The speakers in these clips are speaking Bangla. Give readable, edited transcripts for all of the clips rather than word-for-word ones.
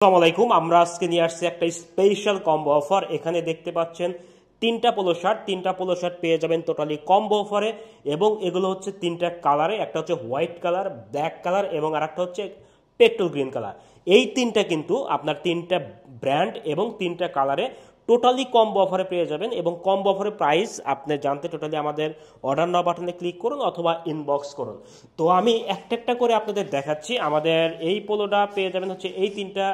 আসসালামু আলাইকুম। আমরা আজকে নিয়ে আসছি একটা স্পেশাল কম্বো অফার। এখানে দেখতে পাচ্ছেন তিনটা পোলো শার্ট পেয়ে যাবেন টোটালি কম্বো অফারে, এবং এগুলো হচ্ছে তিনটা কালারে। একটা হচ্ছে হোয়াইট কালার, ব্ল্যাক কালার এবং আরেকটা হচ্ছে পেট্রোল গ্রিন কালার। এই তিনটা কিন্তু আপনার তিনটা ব্র্যান্ড এবং তিনটা কালারে টোটালি কম্বো অফারে পেয়ে যাবেন। এবং কম্বো অফারের প্রাইস আপনি জানতে টোটালি আমাদের অর্ডার নাও বাটনে ক্লিক করুন অথবা ইনবক্স করুন। তো আমি একটা একটা করে আপনাদের দেখাচ্ছি। আমাদের এই পোলোটা পেয়ে যাবেন হচ্ছে এই তিনটা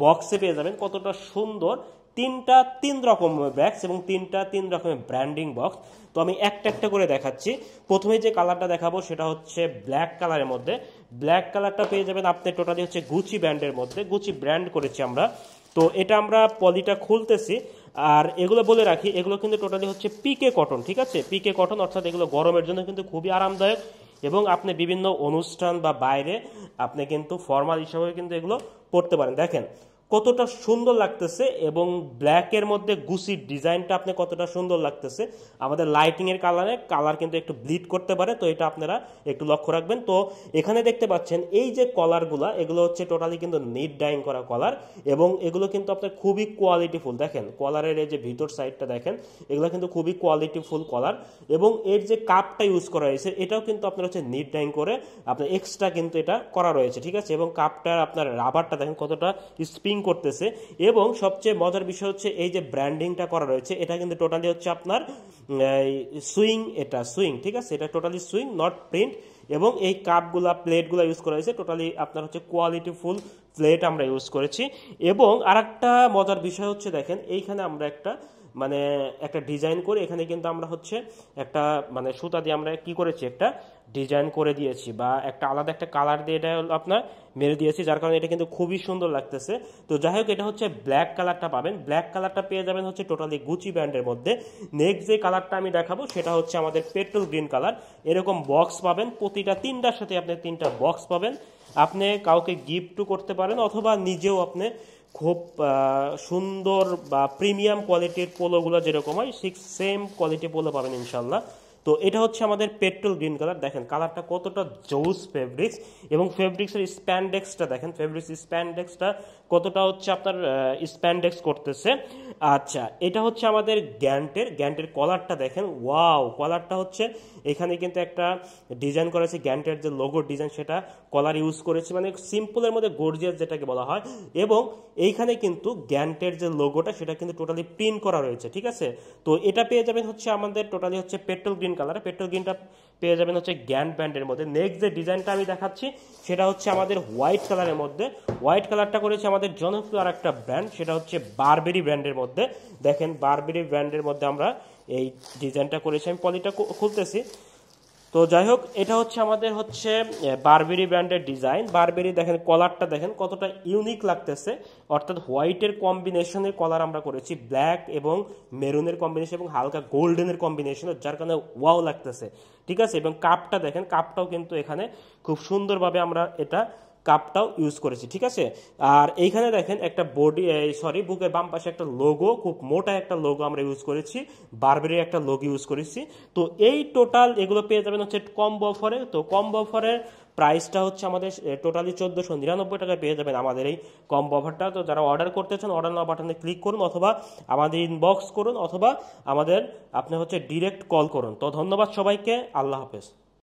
বক্সে পেয়ে যাবেন। কতটা সুন্দর তিনটা তিন রকমের ব্যাগস এবং তিনটা তিন রকমের ব্র্যান্ডিং বক্স। তো আমি একটা একটা করে দেখাচ্ছি। প্রথমে যে কালারটা দেখাবো সেটা হচ্ছে ব্ল্যাক কালারের মধ্যে। ব্ল্যাক কালারটা পেয়ে যাবেন আপনি টোটালি হচ্ছে গুচি ব্র্যান্ডের মধ্যে, গুচি ব্র্যান্ড করেছি আমরা। তো এটা আমরা পলিটা খুলতেছি। আর এগুলো বলে রাখি, এগুলো কিন্তু টোটালি হচ্ছে পিকে কটন, ঠিক আছে? পিকে কটন অর্থাৎ এগুলো গরমের জন্য কিন্তু খুবই আরামদায়ক, এবং আপনি বিভিন্ন অনুষ্ঠান বা বাইরে আপনি কিন্তু ফর্মাল হিসাবে কিন্তু এগুলো পড়তে পারেন। দেখেন কতটা সুন্দর লাগতেছে, এবং ব্ল্যাকের মধ্যে গুচির ডিজাইনটা আপনি কতটা সুন্দর লাগতেছে। আমাদের লাইটিং এর কালার কিন্তু একটু ব্লিড করতে পারে, তো এটা আপনারা একটু লক্ষ্য রাখবেন। তো এখানে দেখতে পাচ্ছেন এই যে কলারগুলা, এগুলো হচ্ছে টোটালি কিন্তু নিট ডাইং করা কলার, এবং এগুলো কিন্তু আপনার খুবই কোয়ালিটিফুল। দেখেন কলারের এই যে ভিতর সাইডটা দেখেন, এগুলো কিন্তু খুবই কোয়ালিটিফুল কলার। এবং এর যে কাপটা ইউজ করা হয়েছে এটাও কিন্তু আপনার হচ্ছে নিট ডাইং করে আপনার এক্সট্রা কিন্তু এটা করা রয়েছে, ঠিক আছে? এবং কাপটার আপনার রাবারটা দেখেন কতটা স্প্রিং করতেছে। এবং সবচেয়ে মজার বিষয় হচ্ছে এই যে ব্র্যান্ডিংটা করা রয়েছে, এটা কিন্তু টোটালি হচ্ছে আপনার সুইং, এটা সুইং, ঠিক আছে? এটা টোটালি সুইং, নট প্রিন্ট। এবং এই কাপগুলা প্লেটগুলো ইউজ করা হয়েছে টোটালি আপনার হচ্ছে কোয়ালিটিফুল প্লেট আমরা ইউজ করেছি। এবং আরেকটা মজার বিষয় হচ্ছে দেখেন এইখানে আমরা একটা ডিজাইন করে এখানে কিন্তু আমরা হচ্ছে একটা সুতা দিয়ে আমরা কি করেছি, একটা ডিজাইন করে দিয়েছি, বা একটা আলাদা একটা কালার দিয়ে এটা আপনার মেরে দিয়েছি, যার কারণে এটা কিন্তু খুবই সুন্দর লাগতেছে। তো যাই হোক, এটা হচ্ছে ব্ল্যাক কালারটা পাবেন। ব্ল্যাক কালারটা পেয়ে যাবেন হচ্ছে টোটালি গুচি ব্র্যান্ডের মধ্যে। নেক্সট যে কালারটা আমি দেখাবো সেটা হচ্ছে আমাদের পেট্রোল গ্রিন কালার। এরকম বক্স পাবেন, প্রতিটা তিনটার সাথে আপনি তিনটা বক্স পাবেন। আপনি কাউকে গিফটও করতে পারেন, অথবা নিজেও আপনি খুব সুন্দর বা প্রিমিয়াম কোয়ালিটির পোলোগুলো যেরকম হয় ঠিক সেম কোয়ালিটি পোলো পাবেন ইনশাল্লাহ। তো এটা হচ্ছে আমাদের পেট্রোল গ্রিন কালার। দেখেন কালারটা কতটা জোস ফেব্রিক্স, এবং ফেব্রিক্সের স্প্যান্ডেক্সটা দেখেন, ফেব্রিক্স স্প্যান্ডেক্সটা কতটা হচ্ছে আপনার স্প্যান্ডেক্স করতেছে। আচ্ছা, এটা হচ্ছে আমাদের গ্যান্টের কলারটা দেখেন, ওয়াও! কলারটা হচ্ছে এখানে কিন্তু একটা ডিজাইন করেছে, গ্যান্টের যে লোগোর ডিজাইন সেটা কলার ইউজ করেছে, মানে সিম্পলের মধ্যে গর্জিয়াস যেটাকে বলা হয়। এবং এইখানে কিন্তু গ্যান্টের যে লোগোটা সেটা কিন্তু টোটালি প্রিন্ট করা রয়েছে, ঠিক আছে? তো এটা পেয়ে যাবেন হচ্ছে আমাদের টোটালি হচ্ছে পেট্রোল গ্রিন কালার। পেট্রোল গ্রিনটা পেয়ে যাবেন হচ্ছে গ্যান্ট ব্র্যান্ডের মধ্যে। নেক্সট যে ডিজাইনটা আমি দেখাচ্ছি সেটা হচ্ছে আমাদের হোয়াইট কালারের মধ্যে। হোয়াইট কালারটা করেছে আমাদের জনপ্রিয় আর একটা ব্র্যান্ড, সেটা হচ্ছে বারবেরি ব্র্যান্ডের মধ্যে। দেখেন বারবেরি ব্র্যান্ডের মধ্যে আমরা এই ডিজাইনটা করেছি। আমি পলিটা খুলতেছি। তো যাই হোক, এটা হচ্ছে আমাদের হচ্ছে বারবেরি ব্র্যান্ডের ডিজাইন। বারবেরি দেখেন কলারটা দেখেন কতটা ইউনিক লাগতেছে, অর্থাৎ হোয়াইটের কম্বিনেশনের কলার আমরা করেছি, ব্ল্যাক এবং মেরুনের কম্বিনেশন এবং হালকা গোল্ডেনের কম্বিনেশন, যার কারণে ওয়াও লাগতেছে, ঠিক আছে? এবং কাপটা দেখেন, কাপটাও কিন্তু এখানে খুব সুন্দরভাবে আমরা এটা কাপটাও ইউজ করেছি, ঠিক আছে? আর এইখানে দেখেন একটা বুকের বাম পাশে একটা লোগো, খুব মোটা একটা লোগো আমরা ইউজ করেছি, বারবেরির একটা লোগো ইউজ করেছি। তো এই টোটাল এগুলো পেয়ে যাবেন হচ্ছে কম্বো অফারে। তো কম্বো অফারের প্রাইসটা হচ্ছে আমাদের টোটালি 1499 টাকায় পেয়ে যাবেন আমাদের এই কম্বো অফারটা। তো যারা অর্ডার করতে চান অর্ডার নাও বাটনে ক্লিক করুন, অথবা আমাদের ইনবক্স করুন, অথবা আপনি হচ্ছে ডিরেক্ট কল করুন। তো ধন্যবাদ সবাইকে, আল্লাহ হাফেজ।